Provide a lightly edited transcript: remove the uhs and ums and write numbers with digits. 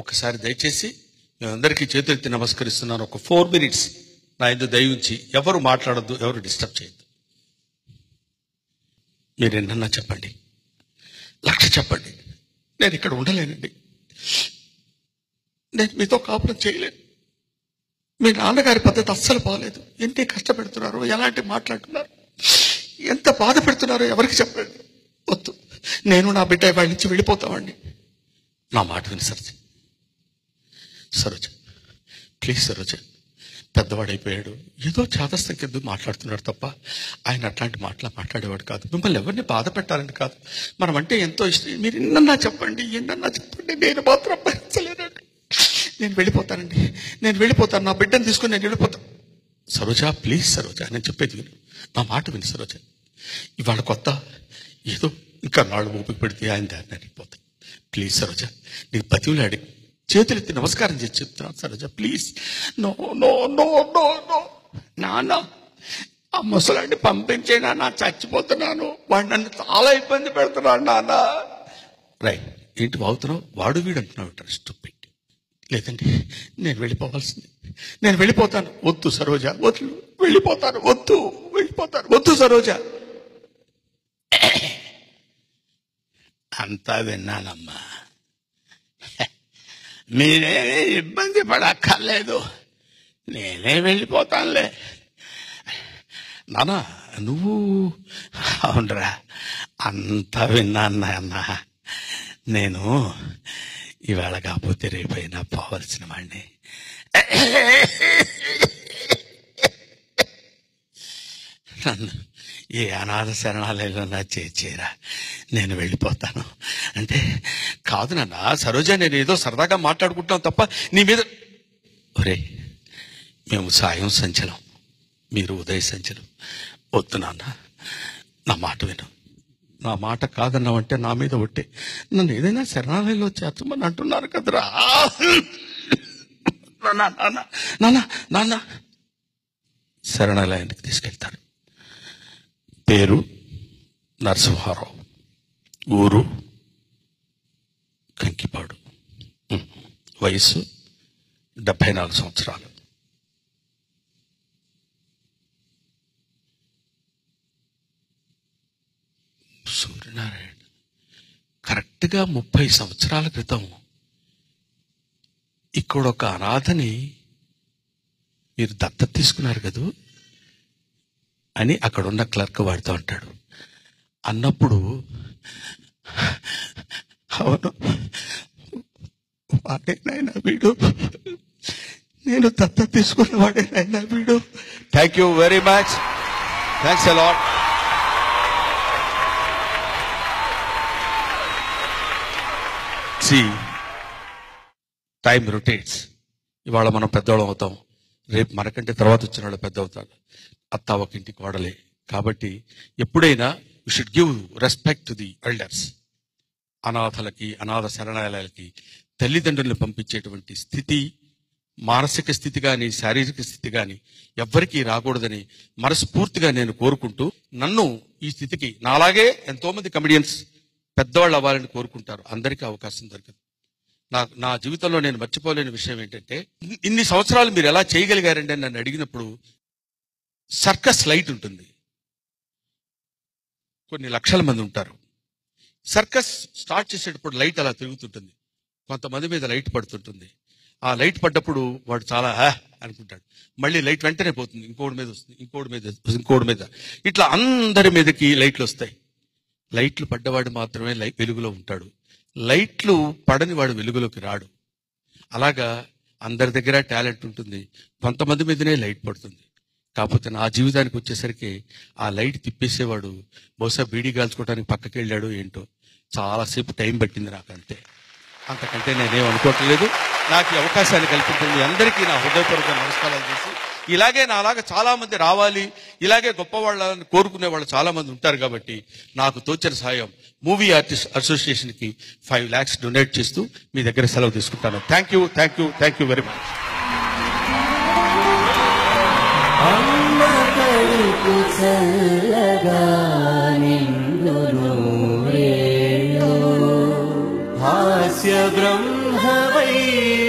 ఒకసారి దయచేసి మేమందరికీ చేతులెత్తి నమస్కరిస్తున్నాను. ఒక 4 minutes నా ఎందుకు దయ ఉంచి ఎవరు మాట్లాడద్దు, ఎవరు డిస్టర్బ్ చేయొద్దు. మీరు ఎన్నన్నా చెప్పండి, 1,00,000 చెప్పండి, నేను ఇక్కడ ఉండలేనండి. నేను మీతో కాపురం చేయలేను. మీ నాన్నగారి పద్ధతి అస్సలు బాగలేదు. ఎన్ని కష్టపెడుతున్నారు, ఎలాంటి మాట్లాడుతున్నారు, ఎంత బాధ పెడుతున్నారో ఎవరికి చెప్పండి. వద్దు, నేను నా బిడ్డ వాడి నుంచి వెళ్ళిపోతామండి. నా మాట విని సరోజ, ప్లీజ్ సరోజ. పెద్దవాడైపోయాడు, ఏదో చాదస్తం కింద మాట్లాడుతున్నాడు తప్ప ఆయన అట్లాంటి మాట్లాడేవాడు కాదు. మిమ్మల్ని ఎవరిని బాధ పెట్టాలని కాదు. మనం అంటే ఎంతో ఇష్టం. మీరు ఎన్నన్నా చెప్పండి, నేను మాత్రం భరించలేనండి. నేను వెళ్ళిపోతానండి, నేను వెళ్ళిపోతాను. నా బిడ్డను తీసుకుని నేను వెళ్ళిపోతాను. సరోజ, ప్లీజ్ సరోజ, నేను చెప్పేది విను, నా మాట విని సరోజ. ఇవాళ కొత్త, ఏదో ఇంకా నాళ్ళు ఊపికి పెడితే ఆయన దాన్ని వెళ్ళిపోతాను. ప్లీజ్ సరోజ, నీకు బతివులాడి చేతులెత్తి నమస్కారం చేసి చెప్తున్నాను Saroja, please. No no no no no నాన్న, ఆ ముసలాన్ని పంపించే నాన్న, చచ్చిపోతున్నాను. వాడు నన్ను చాలా ఇబ్బంది పెడుతున్నాడు నాన్న. రైట్, ఏంటి వాగుతున్నావు? వాడు వీడు అంటున్నావు. ఇంట్రెస్ట్ పెట్టి లేదండి, నేను వెళ్ళిపోవాల్సింది, నేను వెళ్ళిపోతాను. వద్దు సరోజ, వద్దు, వెళ్ళిపోతాను. వద్దు, వెళ్ళిపోతాను. వద్దు సరోజ. అంతా విన్నానమ్మా, మీరేమీ ఇబ్బంది పడక్కర్లేదు, నేనే వెళ్ళిపోతానులే. నాన్న నువ్వు? అవునరా, అంతా విన్నాను నాన్న. నేను ఇవాళ కాకపోతే రేపైనా పోవలసిన వాడిని. నన్ను ఏ అనాథ శరణాలయంలో నా చేరా, నేను వెళ్ళిపోతాను అంటే కాదు నాన్న. సరోజ, నేను ఏదో సరదాగా మాట్లాడుకుంటున్నాం తప్ప నీ మీద. ఒరే, మేము సాయం సంచలం, మీరు ఉదయ సంచలం. వద్దు నాన్న, నా మాట విను. నా మాట కాదన్నావంటే నా మీద ఒట్టే. నన్ను ఏదైనా శరణాలయంలో చేర్చమని అంటున్నారు కదరా. నాన్న, నాన్న, శరణాలయానికి తీసుకెళ్తారు. పేరు నరసింహారావు, ఊరు కంకిపాడు, వయసు 74 సంవత్సరాలు. సూర్యనారాయణ కరెక్ట్గా 30 సంవత్సరాల క్రితం ఇక్కడ ఒక అనాథని మీరు దత్తత తీసుకున్నారు కదూ అని అక్కడున్న క్లర్క్ వాడితో అంటాడు. అన్నప్పుడు అవును, వాడేనైనా వీడు, నేను దత్తత తీసుకున్న వాడేనైనా వీడు. Thank you very much, thanks a lot. Time rotates. ఇవాళ మనం పెద్దవాళ్ళం అవుతాం, రేపు మనకంటే తర్వాత వచ్చిన వాళ్ళు పెద్ద అవుతారు. అత్త ఒక ఇంటికి వాడలే. కాబట్టి ఎప్పుడైనా you should give respect to the elders. అనాథలకి, అనాథ శరణాలయాలకి తల్లిదండ్రులను పంపించేటువంటి స్థితి, మానసిక స్థితి కానీ శారీరక స్థితి కానీ ఎవ్వరికీ రాకూడదని మనస్ఫూర్తిగా నేను కోరుకుంటూ, నన్ను ఈ స్థితికి నాలాగే ఎంతోమంది కమెడియన్స్ పెద్దవాళ్ళు అవ్వాలని కోరుకుంటారు. అందరికీ అవకాశం దొరకదు. నా జీవితంలో నేను మర్చిపోలేని విషయం ఏంటంటే, ఇన్ని సంవత్సరాలు మీరు ఎలా చేయగలిగారండి అని నన్ను అడిగినప్పుడు, సర్కస్ లైట్ ఉంటుంది, కొన్ని లక్షల మంది ఉంటారు. సర్కస్ స్టార్ట్ చేసేటప్పుడు లైట్ అలా తిరుగుతుంటుంది, కొంతమంది మీద లైట్ పడుతుంటుంది. ఆ లైట్ పడ్డప్పుడు వాడు చాలా అనుకుంటాడు, మళ్ళీ లైట్ వెంటనే పోతుంది, ఇంకోటి మీద వస్తుంది, ఇంకోటి మీద, ఇట్లా అందరి మీదకి లైట్లు వస్తాయి. లైట్లు పడ్డవాడు మాత్రమే వెలుగులో ఉంటాడు, లైట్లు పడని వాడు వెలుగులోకి రాడు. అలాగా అందరి దగ్గర టాలెంట్ ఉంటుంది, కొంతమంది మీదనే లైట్ పడుతుంది. కాకపోతే నా జీవితానికి వచ్చేసరికి ఆ లైట్ తిప్పేసేవాడు బహుశా బీడీ కాల్చుకోవడానికి పక్కకి వెళ్ళాడు ఏంటో. చాలాసేపు టైం పట్టింది నాకు, అంతే. అంతకంటే నేనేం అనుకోవట్లేదు. నాకు ఈ అవకాశాన్ని కల్పించింది అందరికీ నా హృదయపూర్వక నమస్కారాలు చేసి, ఇలాగే నాలాగా చాలా మంది రావాలి, ఇలాగే గొప్ప వాళ్ళని కోరుకునే వాళ్ళు చాలా మంది ఉంటారు. కాబట్టి నాకు తోచిన సాయం మూవీ ఆర్టిస్ట్ అసోసియేషన్కి 5 lakhs డొనేట్ చేస్తూ మీ దగ్గర సెలవు తీసుకుంటాను. Thank you, thank you, thank you very much. హాస్య బ్రహ్మ సింహవై